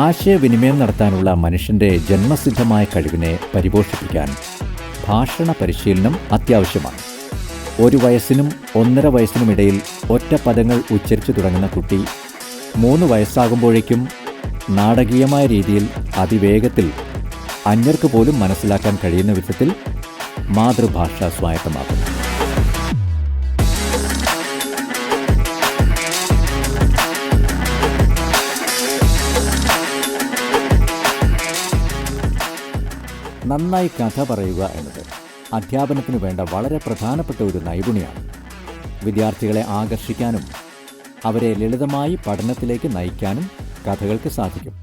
ആശയവിനിമയം നടത്താനുള്ള മനുഷ്യൻ്റെ ജന്മസിദ്ധമായ കഴിവിനെ പരിപോഷിപ്പിക്കാൻ ഭാഷണ പരിശീലനം അത്യാവശ്യമാണ്. 1 വയസ്സിനും 1.5 വയസ്സിനുമിടയിൽ ഒറ്റ പദങ്ങൾ ഉച്ചരിച്ചു തുടങ്ങുന്ന കുട്ടി 3 വയസ്സാകുമ്പോഴേക്കും നാടകീയമായ രീതിയിൽ അതിവേഗത്തിൽ അന്യർക്ക് പോലും മനസ്സിലാക്കാൻ കഴിയുന്ന വിധത്തിൽ മാതൃഭാഷ സ്വായത്തമാക്കുന്നു. നന്നായി കഥ പറയുക എന്നത് അധ്യാപനത്തിന് വേണ്ട വളരെ പ്രധാനപ്പെട്ട ഒരു നൈപുണ്യമാണ്. വിദ്യാർത്ഥികളെ ആകർഷിക്കാനും അവരെ ലളിതമായി പഠനത്തിലേക്ക് നയിക്കാനും കഥകൾക്ക് സാധിക്കും.